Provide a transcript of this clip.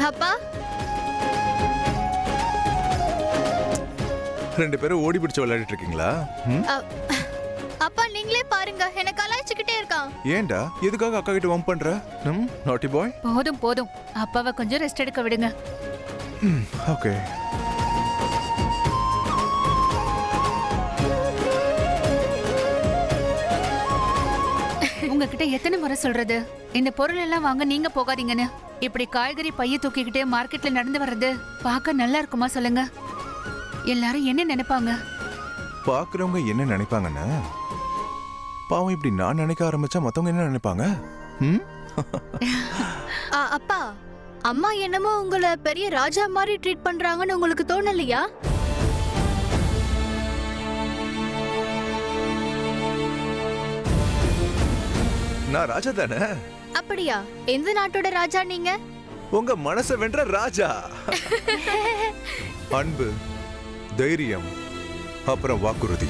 அப்பா, ரெண்டு பேரும் ஓடி பிடிச்சு விளையாடிட்டு இருக்கீங்களா? அப்பா நீங்களே பாருங்க, என்ன கலாய்ச்சிக்கிட்டே இருக்கான். ஏன்டா எதுக்காக அக்கா கிட்ட வம்ப் பண்ற? நாட்டி பாய். போதும் போதும், அப்பாவை கொஞ்சம் ரெஸ்ட் எடுக்க விடுங்க. ஓகே. உங்ககிட்ட எத்தனை முறை சொல்றது, இந்த பொருள் எல்லாம் வாங்க நீங்க போகாதீங்கன்னு. இப்படி காய்கறி பைய தூக்கிக்கிட்டே மார்க்கெட்ல நடந்து வர்றது பார்க்க நல்லா இருக்குமா சொல்லுங்க? எல்லாரும் என்ன நினைப்பாங்க? பாக்குறவங்க என்ன நினைப்பாங்கன்னா, பாவம் இப்படி நான் நினைக்க ஆரம்பிச்சா மத்தவங்க என்ன நினைப்பாங்க? அப்பா, அம்மா என்னமோ உங்களை பெரிய ராஜா மாதிரி ட்ரீட் பண்றாங்கன்னு உங்களுக்கு தோணலையா? நான் ராஜா தானே. அப்படியா? எந்த நாட்டோட ராஜா நீங்க? உங்க மனசை வென்ற ராஜா. அன்பு, தைரியம், அப்புறம் வாக்குறுதி.